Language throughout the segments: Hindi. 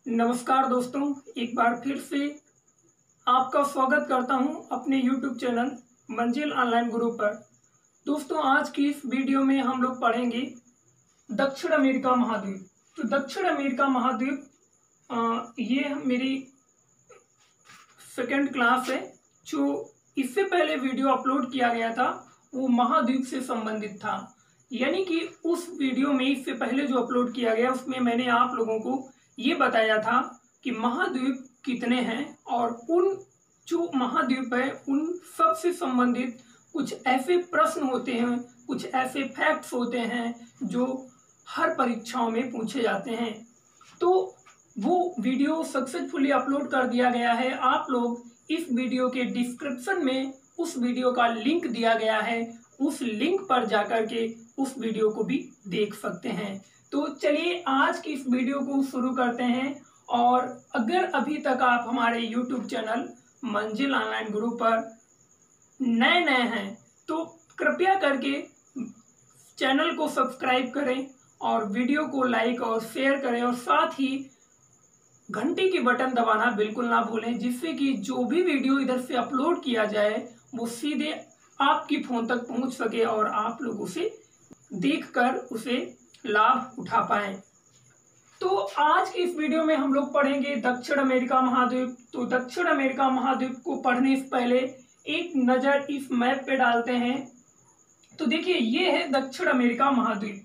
नमस्कार दोस्तों, एक बार फिर से आपका स्वागत करता हूं अपने YouTube चैनल मंजिल ऑनलाइन गुरु पर। दोस्तों, आज की इस वीडियो में हम लोग पढ़ेंगे दक्षिण अमेरिका महाद्वीप। तो दक्षिण अमेरिका महाद्वीप ये मेरी सेकंड क्लास है। जो इससे पहले वीडियो अपलोड किया गया था वो महाद्वीप से संबंधित था, यानी कि उस वीडियो में इससे पहले जो अपलोड किया गया उसमें मैंने आप लोगों को ये बताया था कि महाद्वीप कितने हैं और उन जो महाद्वीप है उन सब से संबंधित कुछ ऐसे प्रश्न होते हैं, कुछ ऐसे फैक्ट्स होते हैं जो हर परीक्षाओं में पूछे जाते हैं। तो वो वीडियो सक्सेसफुली अपलोड कर दिया गया है। आप लोग इस वीडियो के डिस्क्रिप्शन में उस वीडियो का लिंक दिया गया है, उस लिंक पर जाकर के उस वीडियो को भी देख सकते हैं। तो चलिए आज की इस वीडियो को शुरू करते हैं। और अगर अभी तक आप हमारे YouTube चैनल मंजिल ऑनलाइन गुरु पर नए हैं तो कृपया करके चैनल को सब्सक्राइब करें और वीडियो को लाइक और शेयर करें और साथ ही घंटी की बटन दबाना बिल्कुल ना भूलें, जिससे कि जो भी वीडियो इधर से अपलोड किया जाए वो सीधे आपकी फ़ोन तक पहुंच सके और आप लोग उसे देखकर उसे लाभ उठा पाएं। तो आज की इस वीडियो में हम लोग पढ़ेंगे दक्षिण अमेरिका महाद्वीप। तो दक्षिण अमेरिका महाद्वीप को पढ़ने से पहले एक नज़र इस मैप पे डालते हैं। तो देखिए, ये है दक्षिण अमेरिका महाद्वीप।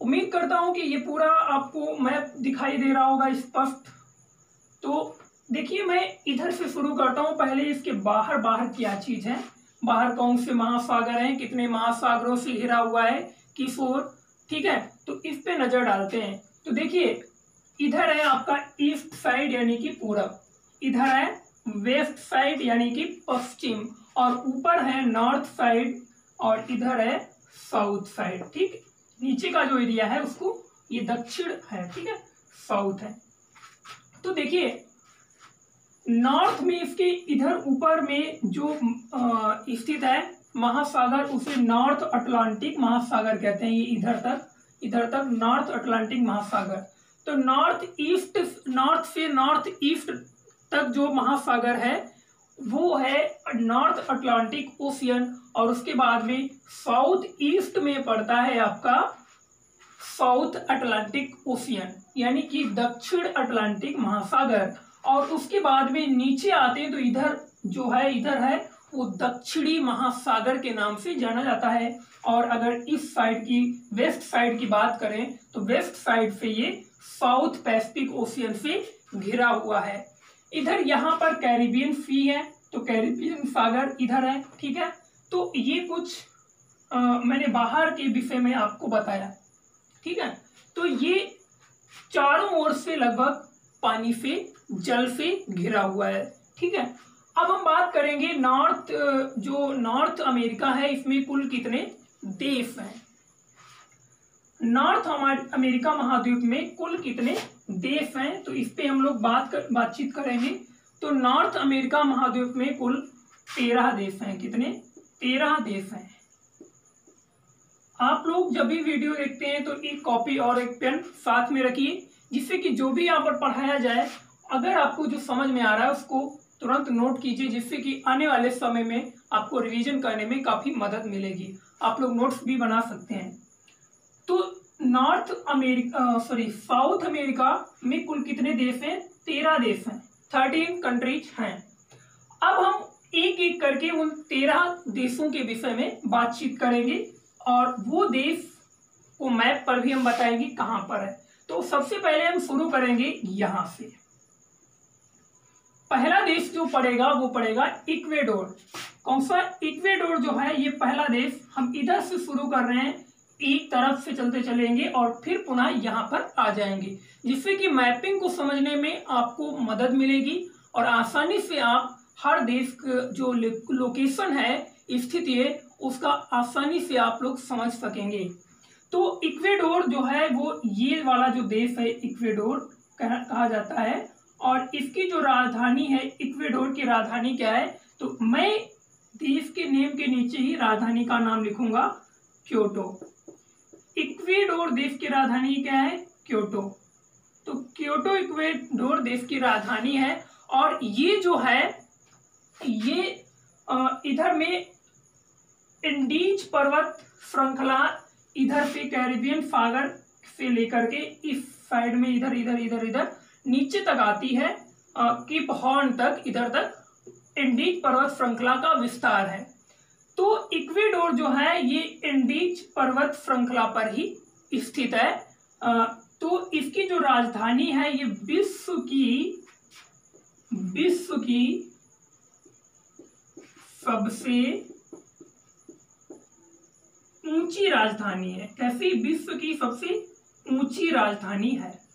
उम्मीद करता हूं कि ये पूरा आपको मैप दिखाई दे रहा होगा स्पष्ट। तो देखिए, मैं इधर से शुरू करता हूं। पहले इसके बाहर क्या चीज है, बाहर कौन से महासागर हैं, कितने महासागरों से घिरा हुआ है, किस ओर, ठीक है। तो इस पे नजर डालते हैं। तो देखिए, इधर है आपका ईस्ट साइड यानी कि पूरब, इधर है वेस्ट साइड यानी कि पश्चिम, और ऊपर है नॉर्थ साइड और इधर है साउथ साइड, ठीक। नीचे का जो एरिया है उसको ये दक्षिण है, ठीक है, साउथ है। तो देखिए, नॉर्थ में इसके इधर ऊपर में जो स्थित है महासागर उसे नॉर्थ अटलांटिक महासागर कहते हैं। ये इधर तक नॉर्थ अटलांटिक महासागर। तो नॉर्थ से नॉर्थ ईस्ट तक जो महासागर है वो है नॉर्थ अटलांटिक ओशियन, और उसके बाद में साउथ ईस्ट में पड़ता है आपका साउथ अटलांटिक ओशियन यानी कि दक्षिण अटलांटिक महासागर। और उसके बाद में नीचे आते हैं तो इधर है वो दक्षिणी महासागर के नाम से जाना जाता है। और अगर इस साइड की वेस्ट साइड की बात करें तो वेस्ट साइड से ये साउथ पैसिफिक ओशियन से घिरा हुआ है। इधर यहाँ पर कैरिबियन सी है, तो कैरिबियन सागर इधर है, ठीक है। तो ये कुछ मैंने बाहर के विषय में आपको बताया, ठीक है। तो ये चारों ओर से लगभग पानी से, जल से घिरा हुआ है, ठीक है। अब हम बात करेंगे नॉर्थ अमेरिका है, इसमें कुल कितने देश हैं। नॉर्थ अमेरिका महाद्वीप में कुल कितने देश हैं, तो इस पे हम लोग बातचीत करेंगे। तो नॉर्थ अमेरिका महाद्वीप में कुल 13 देश हैं। कितने? 13 देश हैं। आप लोग जब भी वीडियो देखते हैं तो एक कॉपी और एक पेन साथ में रखिए, जिससे कि जो भी यहाँ पर पढ़ाया जाए अगर आपको जो समझ में आ रहा है उसको तुरंत नोट कीजिए, जिससे कि आने वाले समय में आपको रिवीजन करने में काफी मदद मिलेगी। आप लोग नोट्स भी बना सकते हैं। तो साउथ अमेरिका में कुल कितने देश हैं? 13 देश हैं, 13 कंट्रीज हैं। अब हम एक एक करके उन 13 देशों के विषय में बातचीत करेंगे और वो देश को मैप पर भी हम बताएंगे कहां पर है। तो सबसे पहले हम शुरू करेंगे यहां से। पहला देश जो पड़ेगा वो पड़ेगा इक्वेडोर। कौन सा? इक्वेडोर जो है ये पहला देश। हम इधर से शुरू कर रहे हैं, एक तरफ से चलते चलेंगे और फिर पुनः यहाँ पर आ जाएंगे, जिससे कि मैपिंग को समझने में आपको मदद मिलेगी और आसानी से आप हर देश जो लोकेशन है, स्थिति है, उसका आसानी से आप लोग समझ सकेंगे। तो इक्वेडोर जो है वो ये वाला जो देश है इक्वेडोर कहा जाता है, और इसकी जो राजधानी है, इक्वेडोर की राजधानी क्या है, तो मैं देश के नेम के नीचे ही राजधानी का नाम लिखूंगा, क्योटो। इक्वेडोर देश की राजधानी क्या है? क्योटो, तो क्योटो इक्वेडोर देश की राजधानी है। और ये जो है ये इधर में एंडीज पर्वत श्रृंखला इधर से कैरिबियन सागर से लेकर के इस साइड में इधर इधर इधर इधर नीचे तक आती है, केप हॉर्न तक, इधर तक एंडीज पर्वत श्रृंखला का विस्तार है। तो इक्वेडोर जो है ये एंडीज पर्वत श्रृंखला पर ही स्थित है। तो इसकी जो राजधानी है ये विश्व की सबसे ऊंची राजधानी है। कैसी? विश्व की सबसे ऊंची राजधानी है।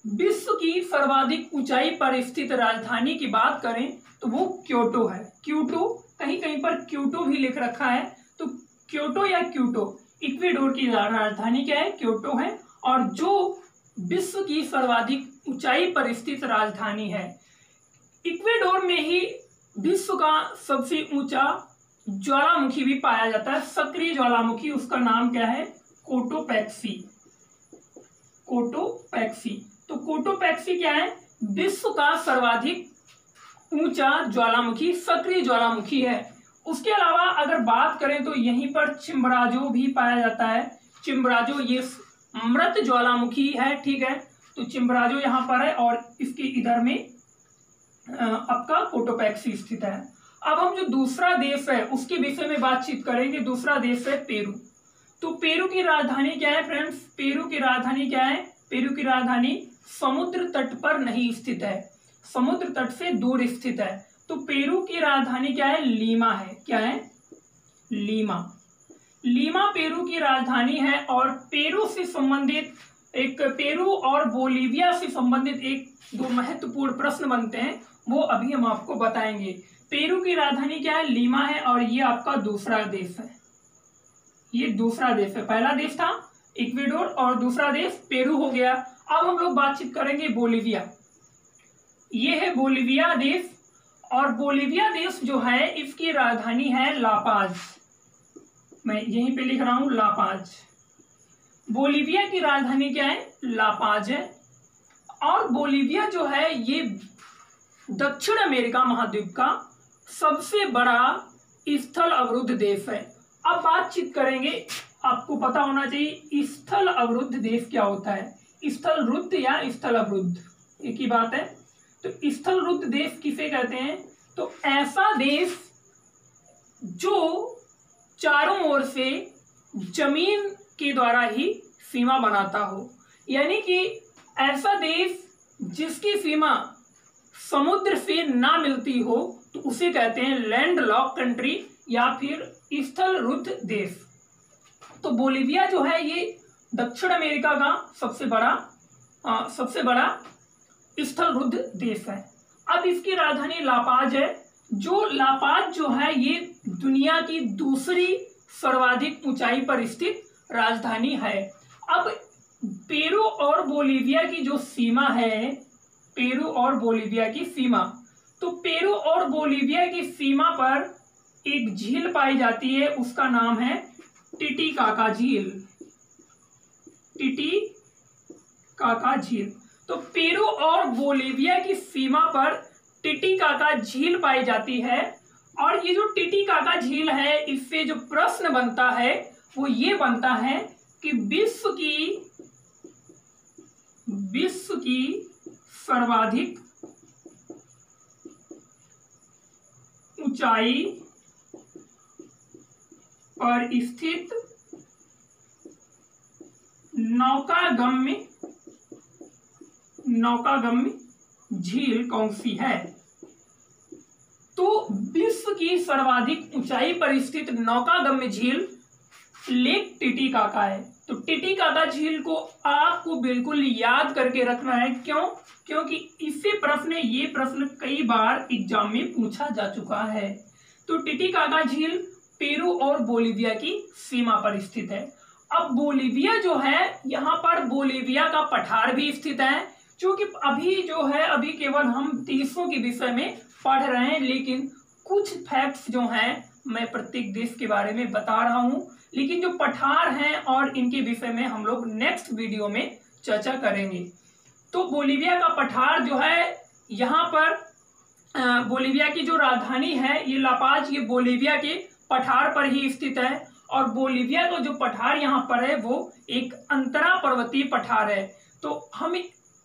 विश्व की सर्वाधिक ऊंचाई पर स्थित राजधानी की बात करें तो वो क्योटो है। क्योटो, कहीं कहीं पर क्योटो भी लिख रखा है, तो क्योटो या क्योटो, इक्वेडोर की राजधानी क्या है? क्योटो है। और जो विश्व की सर्वाधिक ऊंचाई पर स्थित राजधानी है, इक्वेडोर में ही विश्व का सबसे ऊंचा ज्वालामुखी भी पाया जाता है, सक्रिय ज्वालामुखी। उसका नाम क्या है? कोटोपैक्सी। कोटोपैक्सी। तो कोटोपैक्सी क्या है? विश्व का सर्वाधिक ऊंचा ज्वालामुखी, सक्रिय ज्वालामुखी है। उसके अलावा अगर बात करें तो यहीं पर चिम्बराजो भी पाया जाता है। चिम्बराजो ये मृत ज्वालामुखी है, ठीक है। तो चिम्बराजो यहाँ पर है और इसके इधर में आपका कोटोपैक्सी स्थित है। अब हम जो दूसरा देश है उसके विषय में बातचीत करेंगे। दूसरा देश है पेरू। तो पेरू की राजधानी क्या है फ्रेंड्स? पेरू की राजधानी क्या है? पेरू की राजधानी समुद्र तट पर नहीं स्थित है, समुद्र तट से दूर स्थित है। तो पेरू की राजधानी क्या है? लीमा है। क्या है? लीमा। लीमा पेरू की राजधानी है। और पेरू से संबंधित पेरू और बोलीविया से संबंधित दो महत्वपूर्ण प्रश्न बनते हैं, वो अभी हम आपको बताएंगे। पेरू की राजधानी क्या है? लीमा है। और ये आपका दूसरा देश है। ये दूसरा देश है। पहला देश था इक्वेडोर और दूसरा देश पेरू हो गया। अब हम लोग बातचीत करेंगे बोलीविया। ये है बोलीविया देश। और बोलीविया देश जो है इसकी राजधानी है लापाज। मैं यहीं पे लिख रहा हूं लापाज। बोलीविया की राजधानी क्या है? लापाज है। और बोलीविया जो है ये दक्षिण अमेरिका महाद्वीप का सबसे बड़ा स्थल अवरुद्ध देश है। अब बातचीत करेंगे, आपको पता होना चाहिए स्थल अवरुद्ध देश क्या होता है। स्थल रुद्ध या स्थल अवरुद्ध एक ही बात है। तो स्थल रुद्ध देश किसे कहते हैं? तो ऐसा देश जो चारों ओर से जमीन के द्वारा ही सीमा बनाता हो, यानी कि ऐसा देश जिसकी सीमा समुद्र से ना मिलती हो तो उसे कहते हैं लैंड लॉक कंट्री या फिर स्थल रुद्ध देश। तो बोलीविया जो है ये दक्षिण अमेरिका का सबसे बड़ा स्थल रुद्ध देश है। अब इसकी राजधानी लापाज है। जो लापाज जो है ये दुनिया की दूसरी सर्वाधिक ऊंचाई पर स्थित राजधानी है। अब पेरू और बोलीविया की जो सीमा है, पेरू और बोलीविया की सीमा, तो पेरू और बोलीविया की सीमा पर एक झील पाई जाती है, उसका नाम है टिटिकाका झील। टिटिकाका झील। तो पेरू और बोलीविया की सीमा पर टिटिकाका झील पाई जाती है। और ये जो टिटिकाका झील है, इससे जो प्रश्न बनता है वो ये बनता है कि विश्व की सर्वाधिक ऊंचाई पर स्थित नौकागम्य झील कौन सी है? तो विश्व की सर्वाधिक ऊंचाई पर स्थित नौकागम्य झील लेक टिटिकाका है। तो टिटिकाका झील को आपको बिल्कुल याद करके रखना है। क्यों? क्योंकि ये प्रश्न कई बार एग्जाम में पूछा जा चुका है। तो टिटिकाका झील पेरू और बोलीविया की सीमा पर स्थित है। अब बोलीविया जो है, यहाँ पर बोलीविया का पठार भी स्थित है। क्योंकि अभी केवल हम देशों के विषय में पढ़ रहे हैं, लेकिन कुछ फैक्ट्स जो हैं मैं प्रत्येक देश के बारे में बता रहा हूं। लेकिन जो पठार हैं और इनके विषय में हम लोग नेक्स्ट वीडियो में चर्चा करेंगे। तो बोलीविया का पठार जो है यहाँ पर बोलीविया की जो राजधानी है ये लापाज, ये बोलीविया के पठार पर ही स्थित है। और बोलीविया का जो पठार यहाँ पर है वो एक अंतरा पर्वतीय पठार है। तो हम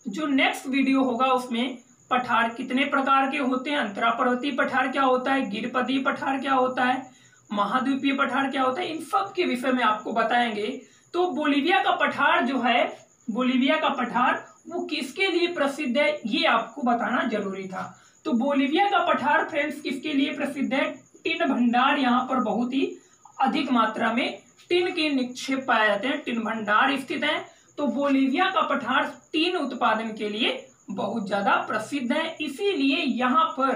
जो नेक्स्ट वीडियो होगा उसमें पठार कितने प्रकार के होते हैं, अंतरा पर्वतीय पठार क्या होता है, गिरपदीय पठार क्या होता है, महाद्वीपीय पठार क्या होता है, इन सब के विषय में आपको बताएंगे। तो बोलीविया का पठार जो है, बोलीविया का पठार वो किसके लिए प्रसिद्ध है ये आपको बताना जरूरी था। तो बोलीविया का पठार फ्रेंड्स किसके लिए प्रसिद्ध है, टिन भंडार यहाँ पर बहुत ही अधिक मात्रा में टिन के निक्षेप पाए जाते हैं, टिन भंडार स्थित है। तो बोलीविया का पठार टिन उत्पादन के लिए बहुत ज्यादा प्रसिद्ध है, इसीलिए यहाँ पर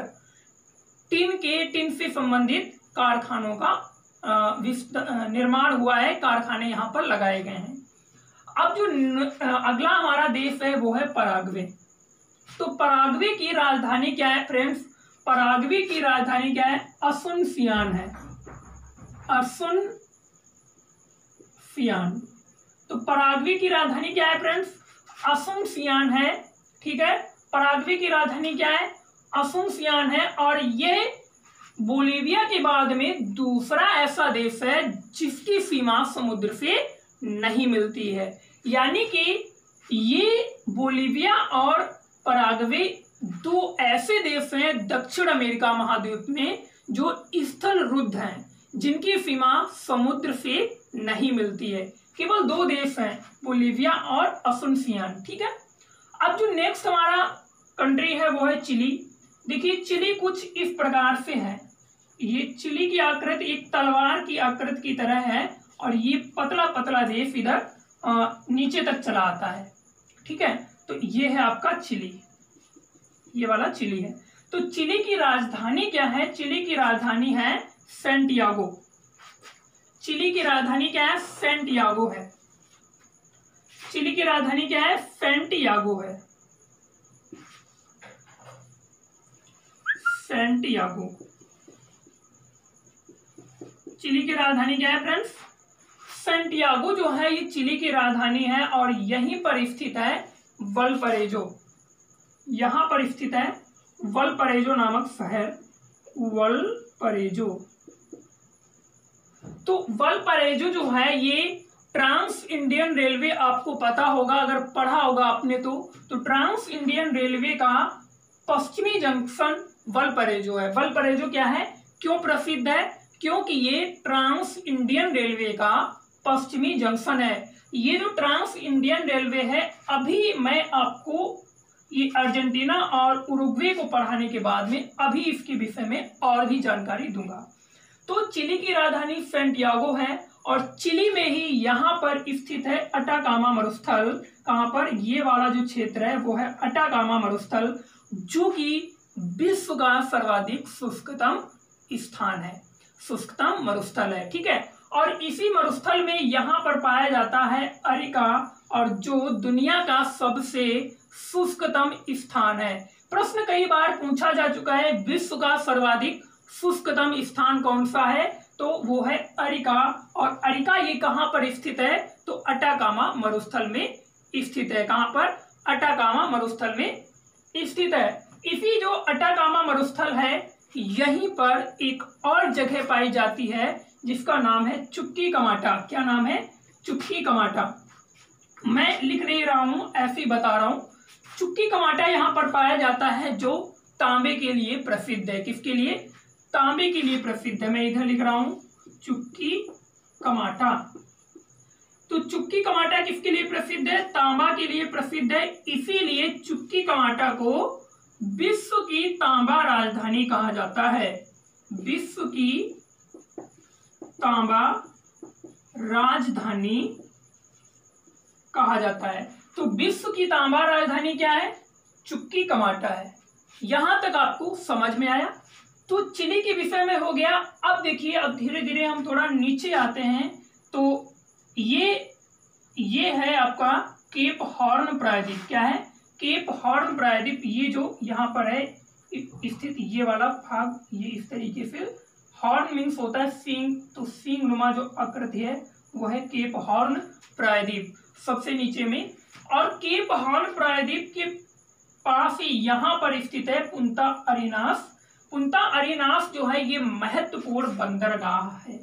टिन से संबंधित कारखानों का निर्माण हुआ है, कारखाने यहाँ पर लगाए गए हैं। अब जो अगला हमारा देश है वो है पराग्वे। तो पराग्वे की राजधानी क्या है फ्रेंड्स, पराग्वे की राजधानी क्या है, असुनसियान है, असुनसियान। तो पराग्वे की राजधानी क्या है फ्रेंड्स, असुनसियान है, ठीक है। पराग्वे की राजधानी क्या है, असुनसियान है। और ये बोलीविया के बाद में दूसरा ऐसा देश है जिसकी सीमा समुद्र से नहीं मिलती है, यानी कि ये बोलीविया और पराग्वे दो ऐसे देश हैं दक्षिण अमेरिका महाद्वीप में जो स्थल रुद्ध हैं, जिनकी सीमा समुद्र से नहीं मिलती है। केवल दो देश हैं, बोलीविया और असुनसियान, ठीक है। अब जो नेक्स्ट हमारा कंट्री है वो है चिली। देखिए चिली कुछ इस प्रकार से है, ये चिली की आकृति एक तलवार की आकृति की तरह है और ये पतला पतला देश इधर नीचे तक चला आता है, ठीक है। तो ये है आपका चिली, ये वाला चिली है। तो चिली की राजधानी क्या है, चिली की राजधानी है सैंटियागो। चिली की राजधानी क्या है, सैंटियागो है। चिली की राजधानी क्या है, सैंटियागो है, सैंटियागो। चिली की राजधानी क्या है फ्रेंड्स, सैंटियागो जो है ये चिली की राजधानी है और यहीं पर स्थित है वल्परेजो, यहां पर स्थित है वल्परेजो नामक शहर, वल्परेजो। तो वल्परेजो जो है ये ट्रांस इंडियन रेलवे, आपको पता होगा अगर पढ़ा होगा आपने तो ट्रांस इंडियन रेलवे का पश्चिमी जंक्शन वल्परेजो है। वल्परेजो क्या है, क्यों प्रसिद्ध है, क्योंकि ये ट्रांस इंडियन रेलवे का पश्चिमी जंक्शन है। ये जो ट्रांस इंडियन रेलवे है, अभी मैं आपको ये अर्जेंटीना और उरुग्वे को पढ़ाने के बाद में अभी इसके विषय में और भी जानकारी दूंगा। तो चिली की राजधानी सैंटियागो है और चिली में ही यहाँ पर स्थित है अटाकामा मरुस्थल। कहाँ पर, ये वाला जो क्षेत्र है वो है अटाकामा मरुस्थल, जो कि विश्व का सर्वाधिक शुष्कतम स्थान है, शुष्कतम मरुस्थल है, ठीक है। और इसी मरुस्थल में यहाँ पर पाया जाता है अरिका, और जो दुनिया का सबसे शुष्कतम स्थान है। प्रश्न कई बार पूछा जा चुका है, विश्व का सर्वाधिक शुष्कतम स्थान कौन सा है, तो वो है अरिका। और अरिका ये कहाँ पर स्थित है, तो अटाकामा मरुस्थल में स्थित है। कहाँ पर, अटाकामा मरुस्थल में स्थित है। इसी जो अटाकामा मरुस्थल है, यहीं पर एक और जगह पाई जाती है जिसका नाम है चुक्कीकमाटा। क्या नाम है, चुक्कीकमाटा। मैं लिख नहीं रहा हूं, ऐसे ही बता रहा हूं। चुक्कीकमाटा यहाँ पर पाया जाता है जो तांबे के लिए प्रसिद्ध है। किसके लिए, तांबे के लिए प्रसिद्ध है। मैं इधर लिख रहा हूं चुक्कीकमाटा। तो चुक्कीकमाटा किसके लिए प्रसिद्ध है, तांबा के लिए प्रसिद्ध है। इसीलिए चुक्कीकमाटा को विश्व की तांबा राजधानी कहा जाता है, विश्व की तांबा राजधानी कहा जाता है। तो विश्व की तांबा राजधानी क्या है, चुक्कीकमाटा है। यहां तक आपको समझ में आया। तो चिली के विषय में हो गया। अब देखिए, अब धीरे धीरे हम थोड़ा नीचे आते हैं। तो ये है आपका केप हॉर्न प्रायद्वीप। क्या है, केप हॉर्न प्रायद्वीप। ये जो यहाँ पर है स्थित ये वाला भाग, ये इस तरीके से, हॉर्न मीन्स होता है सींग, तो सींग नुमा जो आकृति है वो है केप हॉर्न प्रायद्वीप। सबसे नीचे में और केप हॉर्न प्रायद्वीप के पास ही यहाँ पर स्थित है पुंता अरेनास। पुंता अरेनास जो है ये महत्वपूर्ण बंदरगाह है।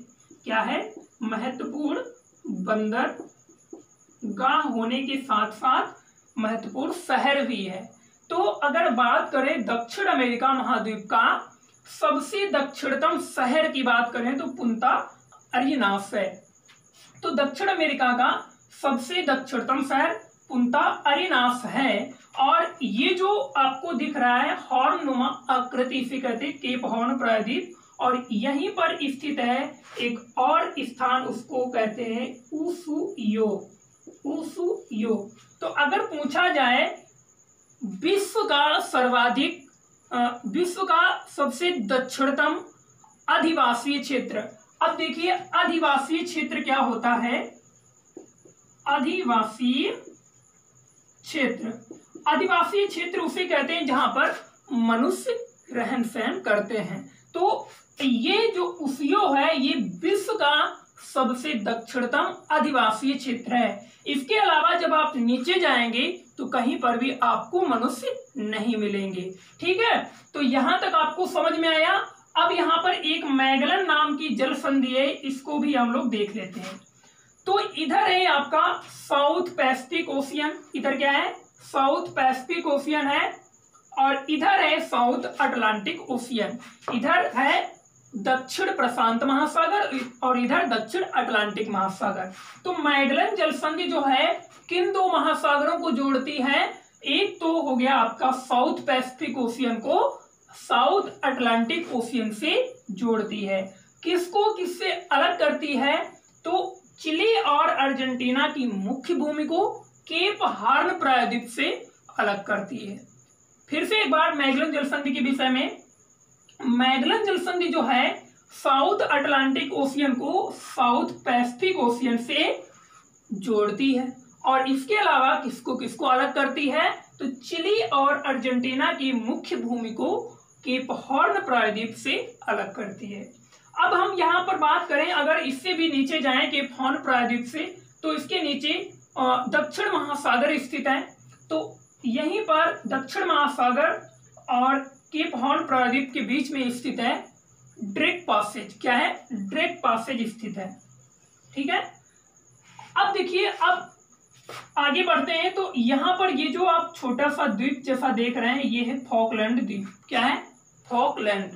क्या है? महत्वपूर्ण बंदरगाह होने के साथ साथ महत्वपूर्ण शहर भी है। तो अगर बात करें दक्षिण अमेरिका महाद्वीप का सबसे दक्षिणतम शहर की बात करें तो पुंता अरेनास है। तो दक्षिण अमेरिका का सबसे दक्षिणतम शहर पुंता अरेनास है। और ये जो आपको दिख रहा है हॉर्न नुमा आकृति से कहते केप हॉर्न प्रायद्वीप, और यहीं पर स्थित है एक और स्थान, उसको कहते हैं उशुयो। उशुयो। तो अगर पूछा जाए विश्व का सबसे दक्षिणतम अधिवासीय क्षेत्र, अब देखिए अधिवासीय क्षेत्र क्या होता है। अधिवासीय क्षेत्र उसे कहते हैं जहां पर मनुष्य रहन सहन करते हैं। तो ये जो उशियो है ये विश्व का सबसे दक्षिणतम अधिवासीय क्षेत्र है। इसके अलावा जब आप नीचे जाएंगे तो कहीं पर भी आपको मनुष्य नहीं मिलेंगे। ठीक है, तो यहां तक आपको समझ में आया। अब यहाँ पर एक मैगलन नाम की जल संधि है, इसको भी हम लोग देख लेते हैं। तो इधर है आपका साउथ पैसिफिक ओशियन, इधर क्या है? साउथ पैसिफिक ओशियन है, और इधर है साउथ अटलांटिक ओशियन। इधर है दक्षिण प्रशांत महासागर और इधर दक्षिण अटलांटिक महासागर। तो मैगलन जल संधि जो है किन दो महासागरों को जोड़ती है? एक तो हो गया आपका साउथ पैसिफिक ओशियन को साउथ अटलांटिक ओशियन से जोड़ती है। किसको किससे अलग करती है? तो चिली और अर्जेंटीना की मुख्य भूमि को केप हॉर्न प्रायद्वीप से अलग करती है। फिर से एक बार मैगलन जल संधि के विषय में। मैगलन जल संधि जो है साउथ अटलांटिक ओशियन को साउथ पैसिफिक ओशियन से जोड़ती है, और इसके अलावा किसको किसको अलग करती है? तो चिली और अर्जेंटीना की मुख्य भूमि को केप हॉर्न प्रायद्वीप से अलग करती है। अब हम यहाँ पर बात करें, अगर इससे भी नीचे जाएं केप हॉर्न प्रायद्वीप से, तो इसके नीचे दक्षिण महासागर स्थित है। तो यहीं पर दक्षिण महासागर और केप हॉर्न प्रायद्वीप के बीच में स्थित है ड्रेक पैसेज। क्या है? ड्रेक पैसेज स्थित है। ठीक है, अब देखिए, अब आगे बढ़ते हैं। तो यहां पर ये जो आप छोटा सा द्वीप जैसा देख रहे हैं ये है फॉकलैंड द्वीप। क्या है? फॉकलैंड।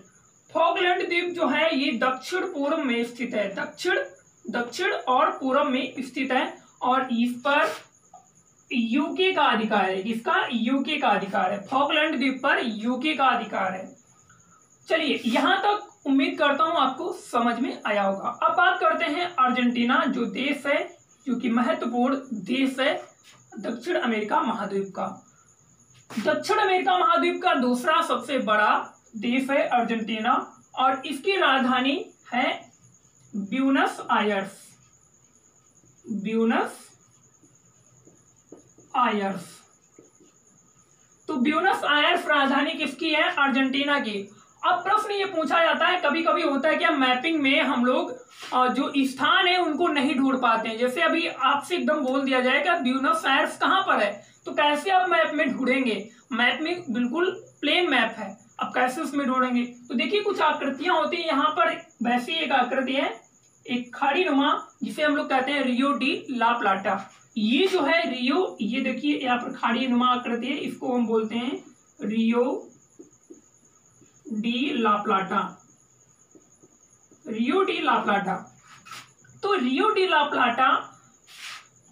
फॉकलैंड द्वीप जो है ये दक्षिण पूर्व में स्थित है। दक्षिण और पूर्व में स्थित है, और इस पर यूके का अधिकार है। किसका? यूके का अधिकार है। फॉकलैंड द्वीप पर यूके का अधिकार है। चलिए, यहां तक उम्मीद करता हूं आपको समझ में आया होगा। अब बात करते हैं अर्जेंटीना जो देश है, जो कि महत्वपूर्ण देश है दक्षिण अमेरिका महाद्वीप का। दक्षिण अमेरिका महाद्वीप का दूसरा सबसे बड़ा देश है अर्जेंटीना, और इसकी राजधानी है ब्यूनस आयर्स। Buenos Aires. तो ब्यूनस आयर्स राजधानी किसकी है? अर्जेंटीना की। अब प्रश्न ये पूछा जाता है, कभी कभी होता है क्या मैपिंग में हम लोग जो स्थान है उनको नहीं ढूंढ पाते हैं। जैसे अभी आपसे एकदम बोल दिया जाए कि ब्यूनस आयर्स कहां पर है, तो कैसे आप मैप में ढूंढेंगे? मैप में बिल्कुल प्लेन मैप है, अब कैसे उसमें ढूंढेंगे? तो देखिए कुछ आकृतियां होती है यहाँ पर। वैसी एक आकृति है, एक खाड़ी नुमा, जिसे हम लोग कहते हैं रियो डी ला प्लाटा। ये जो है रियो, ये देखिए यहाँ पर खाड़ी नुमा आकृति है, इसको हम बोलते हैं रियो डी ला प्लाटा। रियो डी ला प्लाटा। तो रियो डी ला प्लाटा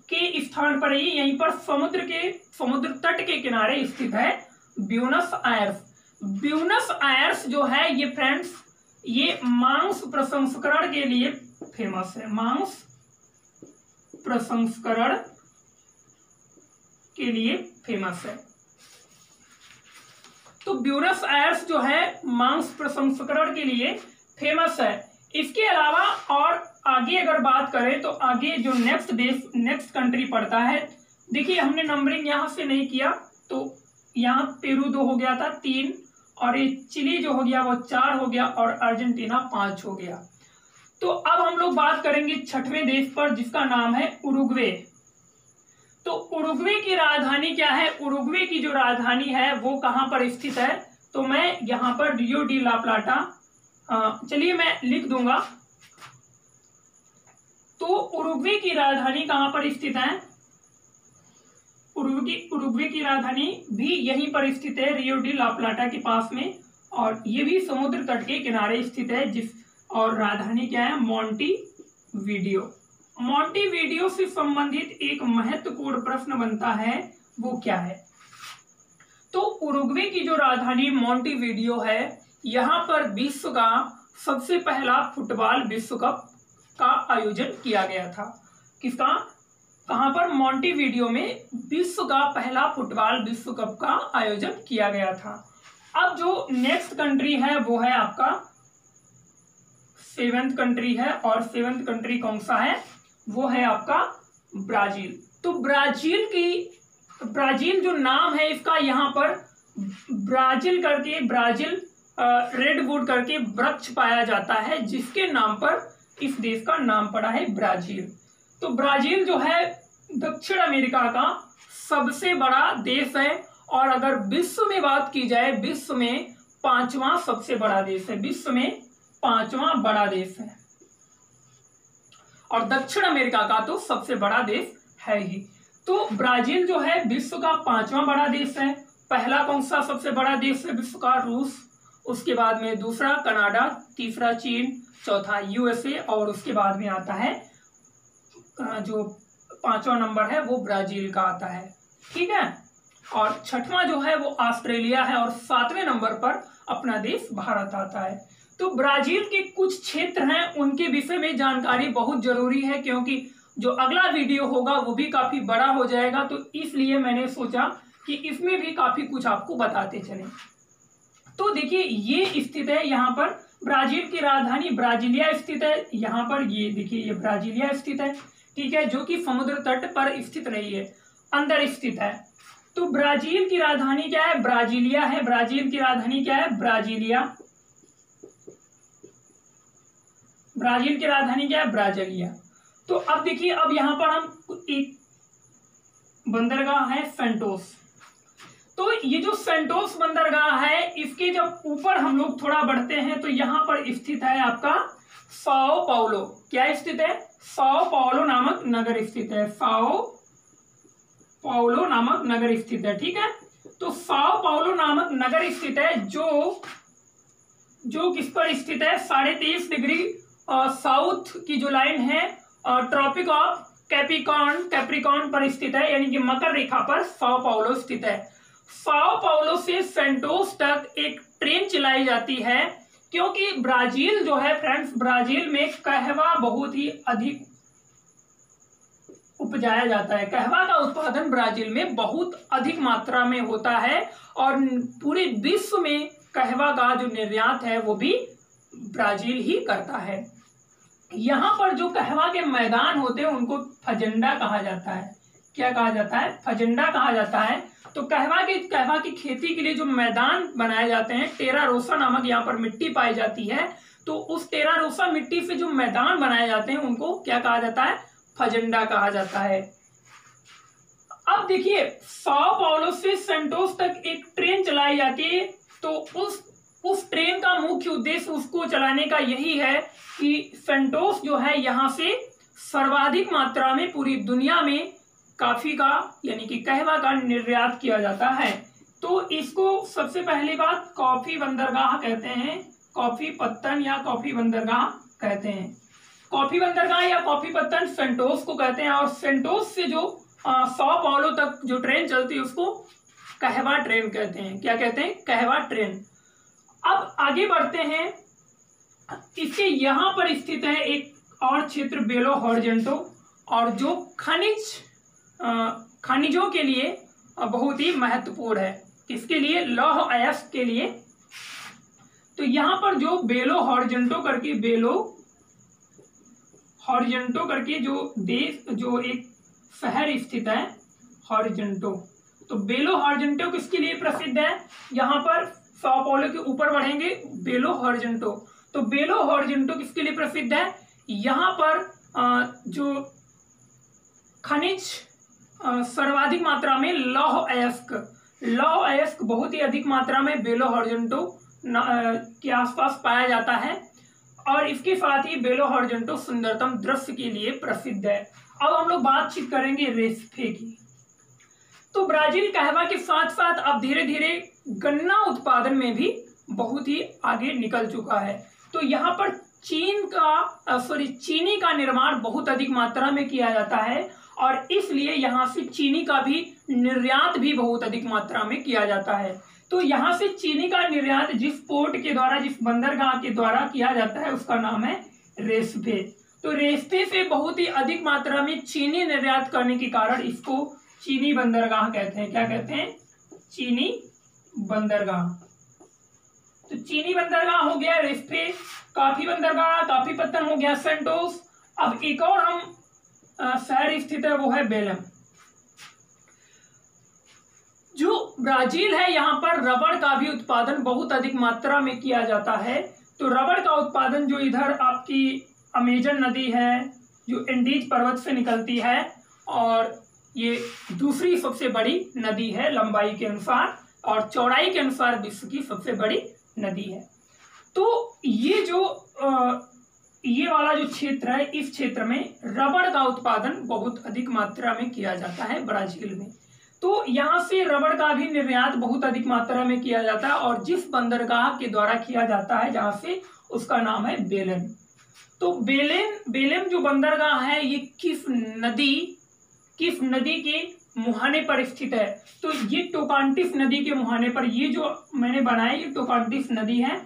के स्थान पर ही यहीं पर समुद्र तट के किनारे स्थित है ब्यूनस आयर्स। ब्यूनस आयर्स जो है ये फ्रेंड्स, ये मांस प्रसंस्करण के लिए फेमस है। मांस प्रसंस्करण के लिए फेमस है। तो ब्यूनस आयर्स जो है मांस प्रसंस्करण के लिए फेमस है। इसके अलावा और आगे अगर बात करें तो आगे जो नेक्स्ट कंट्री पड़ता है, देखिए हमने नंबरिंग यहां से नहीं किया, तो यहाँ पेरू 2 हो गया था 3, और ये चिली जो हो गया वो 4 हो गया, और अर्जेंटीना 5 हो गया। तो अब हम लोग बात करेंगे छठवें देश पर, जिसका नाम है उरुग्वे। तो उरुग्वे की राजधानी क्या है? उरुग्वे की जो राजधानी है वो कहां पर स्थित है? तो मैं यहां पर रियो डी ला प्लाटा, चलिए मैं लिख दूंगा। तो उरुग्वे की राजधानी कहां पर स्थित है? उरुग्वे की राजधानी भी यहीं पर स्थित है, रियो डी ला प्लाटा के पास में, और ये भी समुद्र तट के किनारे स्थित है। और राजधानी क्या है? मोंटेवीडियो। मोंटेवीडियो से संबंधित एक महत्वपूर्ण प्रश्न बनता है, वो क्या है? तो उरुग्वे की जो राजधानी मोंटेवीडियो है, यहां पर विश्व का सबसे पहला फुटबॉल विश्व कप का आयोजन किया गया था। किसका? कहां पर? मोंटेवीडियो में विश्व का पहला फुटबॉल विश्व कप का आयोजन किया गया था। अब जो नेक्स्ट कंट्री है वो है आपका 7th कंट्री है, और 7th कंट्री कौन सा है? वो है आपका ब्राजील। तो ब्राजील जो नाम है इसका, यहाँ पर ब्राजील करके, ब्राजील रेडवुड करके वृक्ष पाया जाता है, जिसके नाम पर इस देश का नाम पड़ा है ब्राजील। तो ब्राजील जो है दक्षिण अमेरिका का सबसे बड़ा देश है, और अगर विश्व में बात की जाए, विश्व में 5वां सबसे बड़ा देश है, विश्व में 5वां बड़ा देश है, और दक्षिण अमेरिका का तो सबसे बड़ा देश है ही। तो ब्राजील जो है विश्व का 5वां बड़ा देश है। पहला कौन सा सबसे बड़ा देश है विश्व का? रूस, उसके बाद में दूसरा कनाडा, तीसरा चीन, चौथा यूएसए, और उसके बाद में आता है जो 5वां नंबर है वो ब्राजील का आता है। ठीक है, और 6वां जो है वो ऑस्ट्रेलिया है, और 7वें नंबर पर अपना देश भारत आता है। तो ब्राजील के कुछ क्षेत्र हैं, उनके विषय में जानकारी बहुत जरूरी है, क्योंकि जो अगला वीडियो होगा वो भी काफी बड़ा हो जाएगा, तो इसलिए मैंने सोचा कि इसमें भी काफी कुछ आपको बताते चले। तो देखिए ये स्थित है यहाँ पर, ब्राजील की राजधानी ब्राजीलिया स्थित है यहाँ पर, ये देखिए ये ब्राजीलिया स्थित है। ठीक है, जो कि समुद्र तट पर स्थित नहीं है, अंदर स्थित है। तो ब्राजील की राजधानी क्या है? ब्राजीलिया है। ब्राजील की राजधानी क्या है? ब्राजीलिया। ब्राजील की राजधानी क्या है? ब्राजीलिया। तो अब देखिए, अब यहां पर हम एक बंदरगाह है सेंटोस। तो ये जो सेंटोस बंदरगाह है, इसके जब ऊपर हम लोग थोड़ा बढ़ते हैं तो यहां पर स्थित है आपका साओ पाउलो। क्या स्थित है? साओ पाउलो नामक नगर स्थित है। साओ पाउलो नामक नगर स्थित है। ठीक है, तो साओ पाउलो नामक नगर स्थित है, जो किस पर स्थित है? 23.5 डिग्री साउथ की जो लाइन है ट्रॉपिक ऑफ कैप्रिकॉर्न पर स्थित है, यानी कि मकर रेखा पर साओ पाउलो स्थित है। साओ पाउलो से सेंटोस तक एक ट्रेन चलाई जाती है, क्योंकि ब्राजील जो है फ्रेंड्स, ब्राजील में कहवा बहुत ही अधिक उपजाया जाता है। कहवा का उत्पादन ब्राजील में बहुत अधिक मात्रा में होता है, और पूरे विश्व में कहवा का जो निर्यात है वो भी ब्राजील ही करता है। यहाँ पर जो कहवा के मैदान होते हैं उनको फजंडा कहा जाता है। क्या कहा जाता है? फजंडा कहा जाता है। तो कहवा की खेती के लिए जो मैदान बनाए जाते हैं, टेरा रोसा नामक यहाँ पर मिट्टी पाई जाती है, तो उस टेरा रोसा मिट्टी से जो मैदान बनाए जाते हैं उनको क्या कहा जाता है? फजंडा कहा जाता है। अब देखिए, साओ पाउलो से सेंटोस तक एक ट्रेन चलाई जाती है, तो उस ट्रेन का मुख्य उद्देश्य उसको चलाने का यही है कि सेंटोस जो है यहाँ से सर्वाधिक मात्रा में पूरी दुनिया में कॉफी का, यानी कि कहवा का निर्यात किया जाता है। तो इसको सबसे पहली बात कॉफी बंदरगाह कहते हैं, कॉफी पत्तन या कॉफी बंदरगाह कहते हैं। कॉफी बंदरगाह या कॉफी पत्तन सेंटोस को कहते हैं, और सेंटोस से जो साओ पाउलो तक जो ट्रेन चलती है उसको कहवा ट्रेन कहते हैं। क्या कहते हैं? कहवा ट्रेन। अब आगे बढ़ते हैं, इसके यहाँ पर स्थित है एक और क्षेत्र बेलो हॉरिज़ॉन्टो, और जो खनिजों के लिए बहुत ही महत्वपूर्ण है। किसके लिए? लौह अयस्क के लिए। तो यहाँ पर जो बेलो हॉरिज़ॉन्टो करके जो एक शहर स्थित है हॉरिज़ॉन्टो, तो बेलो हॉरिज़ॉन्टो किसके लिए प्रसिद्ध है? यहाँ पर साओ पाउलो के ऊपर बढ़ेंगे, बेलो हॉरिज़ॉन्टो। तो बेलो हॉरिज़ॉन्टो किसके लिए प्रसिद्ध है? यहाँ पर जो खनिज सर्वाधिक मात्रा में लौह अयस्क बहुत ही अधिक मात्रा में बेलो हॉरिजॉन्टो के आसपास पाया जाता है और इसके साथ ही बेलो हॉरिजॉन्टो सुंदरतम दृश्य के लिए प्रसिद्ध है। अब हम लोग बातचीत करेंगे रेसिफे की। तो ब्राजील कहवा के साथ साथ अब धीरे धीरे गन्ना उत्पादन में भी बहुत ही आगे निकल चुका है। तो यहाँ पर चीनी का निर्माण बहुत अधिक मात्रा में किया जाता है और इसलिए यहाँ से चीनी का भी निर्यात भी बहुत अधिक मात्रा में किया जाता है। तो यहाँ से चीनी का निर्यात जिस पोर्ट के द्वारा, जिस बंदरगाह के द्वारा किया जाता है उसका नाम है रेसिफे। तो रेसिफे से बहुत ही अधिक मात्रा में चीनी निर्यात करने के कारण इसको चीनी बंदरगाह कहते हैं। क्या कहते हैं? चीनी बंदरगाह। तो चीनी बंदरगाह हो गया रेसिफे, कॉफी बंदरगाह, कॉफी पत्तन हो गया सेंटोस। अब एक और हम शहर स्थित है वो है बेलम। जो ब्राजील है यहाँ पर रबड़ का भी उत्पादन बहुत अधिक मात्रा में किया जाता है। तो रबड़ का उत्पादन जो इधर आपकी अमेजन नदी है जो एंडीज पर्वत से निकलती है और ये दूसरी सबसे बड़ी नदी है लंबाई के अनुसार और चौड़ाई के अनुसार विश्व की सबसे बड़ी नदी है। तो ये वाला जो क्षेत्र है इस क्षेत्र में रबड़ का उत्पादन बहुत अधिक मात्रा में किया जाता है ब्राजील में। तो यहाँ से रबड़ का भी निर्यात बहुत अधिक मात्रा में किया जाता है और जिस बंदरगाह के द्वारा किया जाता है जहाँ से, उसका नाम है बेलेम। तो बेलेम जो बंदरगाह है ये किस नदी के मुहाने पर स्थित है? तो ये टोकांटिस नदी के मुहाने पर, ये जो मैंने बनाया ये टोकांटिस नदी है।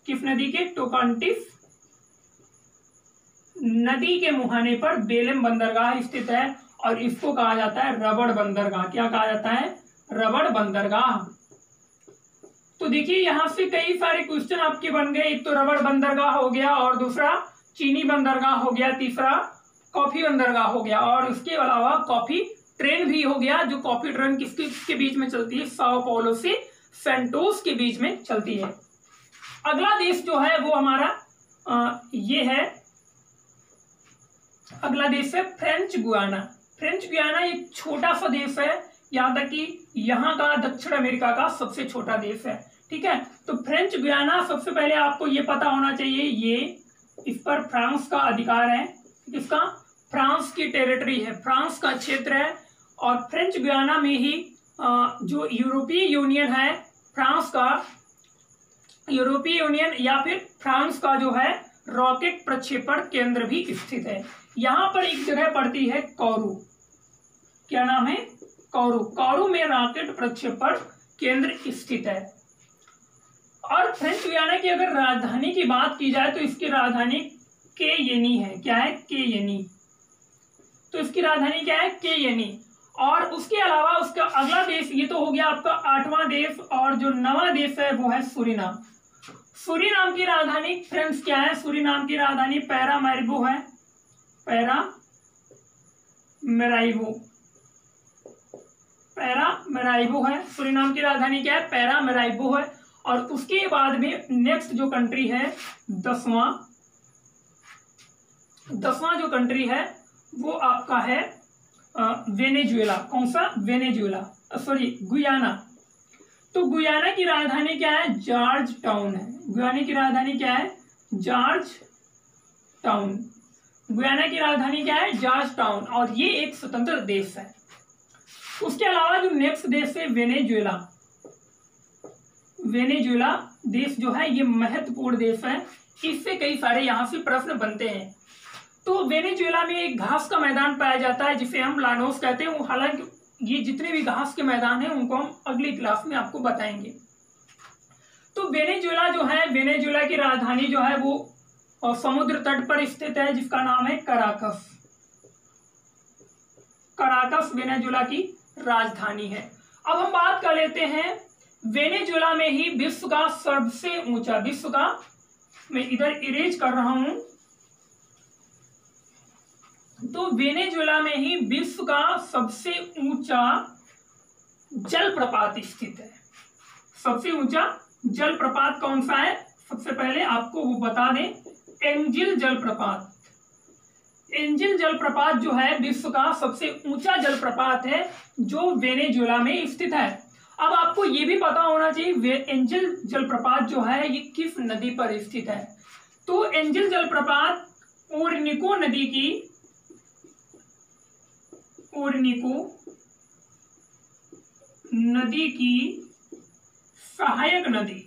किस नदी के? टोकांटिस नदी के मुहाने पर बेलेम बंदरगाह स्थित है और इसको कहा जाता है रबड़ बंदरगाह। क्या कहा जाता है? रबड़ बंदरगाह। तो देखिए यहाँ से कई सारे क्वेश्चन आपके बन गए। एक तो रबड़ बंदरगाह हो गया और दूसरा चीनी बंदरगाह हो गया, तीसरा कॉफी बंदरगाह हो गया और उसके अलावा कॉफी ट्रेन भी हो गया। जो कॉफी ट्रेन किसके बीच में चलती है? साओ पाउलो से सेंटोस के बीच में चलती है। अगला देश जो है वो हमारा ये है, अगला देश है फ्रेंच गुयाना। फ्रेंच गुयाना एक छोटा सा देश है, यहाँ तक कि यहाँ का दक्षिण अमेरिका का सबसे छोटा देश है। ठीक है, तो फ्रेंच गुयाना सबसे पहले आपको ये पता होना चाहिए, ये इस पर फ्रांस का अधिकार है। किसका? फ्रांस की टेरिटरी है, फ्रांस का क्षेत्र है और फ्रेंच गुयाना में ही जो यूरोपीय यूनियन है, फ्रांस का यूरोपीय यूनियन या फिर फ्रांस का जो है रॉकेट प्रक्षेपण केंद्र भी स्थित है। यहाँ पर एक जगह पड़ती है कोरू। क्या नाम है? कोरू। कोरू में रॉकेट प्रक्षेपण केंद्र स्थित है। और फ्रेंच गुयाना की अगर राजधानी की बात की जाए तो इसकी राजधानी केयेनी है। क्या है? केयेनी। तो इसकी राजधानी क्या है? केयेनी। और उसके अलावा उसका अगला देश, ये तो हो गया आपका 8वां देश, और जो 9वां देश है वो है सूरीनाम। सूरीनाम की राजधानी फ्रेंड्स क्या है? सूरीनाम की राजधानी पैरामैरिबो है। पैरामैरिबो है। सूरीनाम की राजधानी क्या है? पैरामैरिबो है। और उसके बाद में नेक्स्ट जो कंट्री है 10वां जो कंट्री है वो आपका है वेनेजुएला। कौन सा? Venezuela, sorry Guyana. तो गुयाना की राजधानी क्या है? जॉर्ज टाउन है। गुयाना की राजधानी क्या है? George town. गुयाना की राजधानी क्या है? George town. और ये एक स्वतंत्र देश है। उसके अलावा जो नेक्स्ट देश है वेनेजुएला। वेनेजुएला देश जो है ये महत्वपूर्ण देश है, इससे कई सारे यहाँ से प्रश्न बनते हैं। तो वेनेजुएला में एक घास का मैदान पाया जाता है जिसे हम लानोस कहते हैं। हालांकि ये जितने भी घास के मैदान हैं उनको हम अगली क्लास में आपको बताएंगे। तो वेनेजुएला जो है, वेनेजुएला की राजधानी जो है वो समुद्र तट पर स्थित है जिसका नाम है कराकस। कराकस वेनेजुएला की राजधानी है। अब हम बात कर लेते हैं वेनेजुएला में ही विश्व का सबसे ऊंचा, विश्व का, मैं इधर इरेज कर रहा हूं, तो वेनेजुएला में ही विश्व का सबसे ऊंचा जलप्रपात स्थित है। सबसे ऊंचा जलप्रपात कौन सा है? सबसे पहले आपको वो बता दें, एंजिल जलप्रपात। एंजल जलप्रपात जो है विश्व का सबसे ऊंचा जलप्रपात है जो वेनेजुएला में स्थित है। अब आपको ये भी पता होना चाहिए एंजल जलप्रपात जो है ये किस नदी पर स्थित है। तो एंजल जलप्रपात ओरनिको नदी की सहायक नदी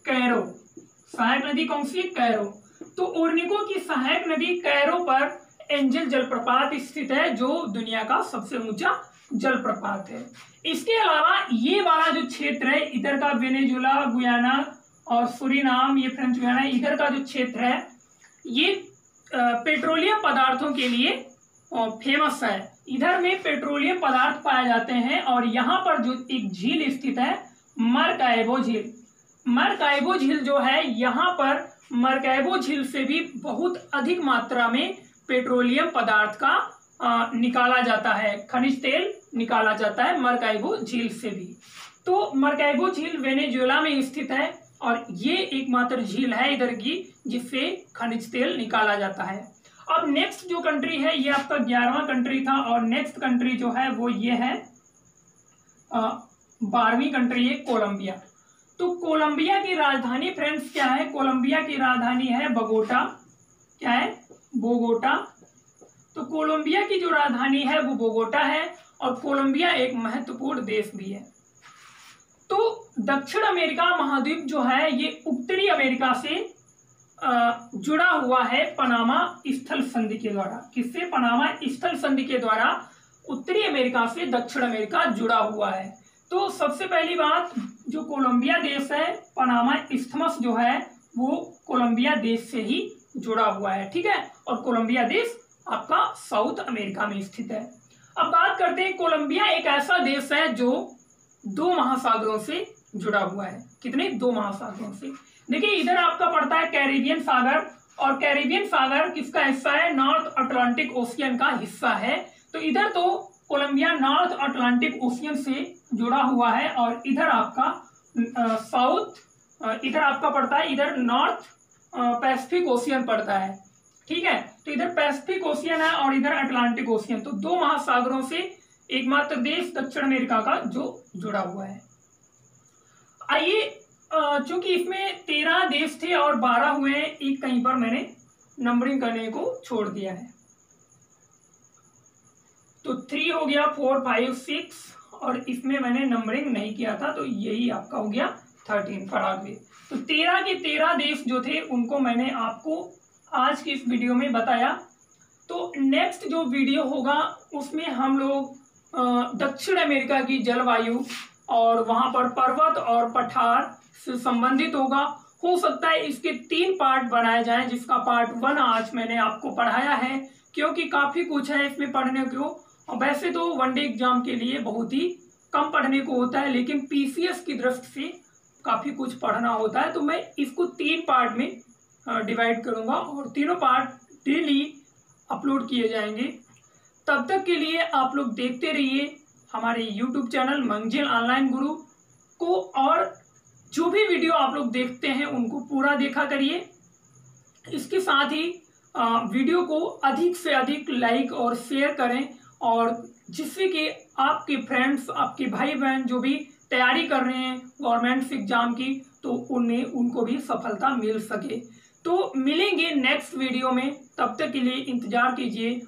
कैरो। सहायक नदी कौन सी? कैरो। तो ओरनिको की सहायक नदी कैरो पर एंजल जलप्रपात स्थित है जो दुनिया का सबसे ऊंचा जलप्रपात है। इसके अलावा ये वाला जो क्षेत्र है इधर का वेनेजुएला, गुयाना और सूरीनाम, ये फ्रेंच गुयाना, इधर का जो क्षेत्र है ये पेट्रोलियम पदार्थों के लिए फेमस है। इधर में पेट्रोलियम पदार्थ पाए जाते हैं और यहाँ पर जो एक झील स्थित है मरकाइबो झील। मरकाइबो झील जो है यहाँ पर मरकाइबो झील से भी बहुत अधिक मात्रा में पेट्रोलियम पदार्थ का निकाला जाता है, खनिज तेल निकाला जाता है मरकाइबो झील से भी। तो मरकाइबो झील वेनेजुएला में स्थित है और ये एकमात्र झील है इधर की जिससे खनिज तेल निकाला जाता है। अब नेक्स्ट जो कंट्री है ये आपका 11वां कंट्री था और नेक्स्ट कंट्री जो है वो ये है 12वीं कंट्री है कोलंबिया। तो कोलंबिया की राजधानी फ्रेंड्स क्या है? कोलंबिया की राजधानी है बोगोटा। क्या है? बोगोटा। तो कोलंबिया की जो राजधानी है वो बोगोटा है और कोलंबिया एक महत्वपूर्ण देश भी है। तो दक्षिण अमेरिका महाद्वीप जो है ये उत्तरी अमेरिका से जुड़ा हुआ है पनामा स्थल संधि के द्वारा। किससे? पनामा स्थल संधि के द्वारा उत्तरी अमेरिका से दक्षिण अमेरिका जुड़ा हुआ है। तो सबसे पहली बात, जो कोलंबिया देश है, पनामा इस्थमस जो है वो कोलंबिया देश से ही जुड़ा हुआ है। ठीक है, और कोलंबिया देश आपका साउथ अमेरिका में स्थित है। अब बात करते हैं, कोलंबिया एक ऐसा देश है जो 2 महासागरों से जुड़ा हुआ है। कितने? 2 महासागरों से। देखिए इधर आपका पड़ता है कैरिबियन सागर और कैरिबियन सागर किसका हिस्सा है? नॉर्थ अटलांटिक ओशियन का हिस्सा है। तो इधर तो कोलंबिया नॉर्थ अटलांटिक ओशियन से जुड़ा हुआ है और इधर आपका साउथ, इधर आपका पड़ता है, इधर नॉर्थ पैसिफिक ओशियन पड़ता है। ठीक है, तो इधर पैसिफिक ओशियन है और इधर अटलांटिक ओशियन। तो 2 महासागरों से एकमात्र देश दक्षिण अमेरिका का जो जुड़ा हुआ है। आइए, चूंकि इसमें 13 देश थे और 12 हुए हैं, एक कहीं पर मैंने नंबरिंग करने को छोड़ दिया है। तो 3 हो गया, 4, 5, 6 और इसमें मैंने नंबरिंग नहीं किया था तो यही आपका हो गया 13 पराग्वे। तो 13 के 13 देश जो थे उनको मैंने आपको आज की इस वीडियो में बताया। तो नेक्स्ट जो वीडियो होगा उसमें हम लोग दक्षिण अमेरिका की जलवायु और वहां पर पर्वत और पठार से संबंधित होगा। हो सकता है इसके 3 पार्ट बनाए जाएं, जिसका पार्ट 1 आज मैंने आपको पढ़ाया है, क्योंकि काफी कुछ है इसमें पढ़ने को। और वैसे तो वनडे एग्जाम के लिए बहुत ही कम पढ़ने को होता है, लेकिन पीसीएस की दृष्टि से काफी कुछ पढ़ना होता है। तो मैं इसको 3 पार्ट में डिवाइड करूंगा और तीनों पार्ट डेली अपलोड किए जाएंगे। तब तक के लिए आप लोग देखते रहिए हमारे YouTube चैनल मंजिल ऑनलाइन गुरु को, और जो भी वीडियो आप लोग देखते हैं उनको पूरा देखा करिए। इसके साथ ही वीडियो को अधिक से अधिक लाइक और शेयर करें, और जिससे कि आपके फ्रेंड्स, आपके भाई बहन जो भी तैयारी कर रहे हैं गवर्नमेंट एग्जाम की, तो उनमें उनको भी सफलता मिल सके। तो मिलेंगे नेक्स्ट वीडियो में, तब तक के लिए इंतजार कीजिए।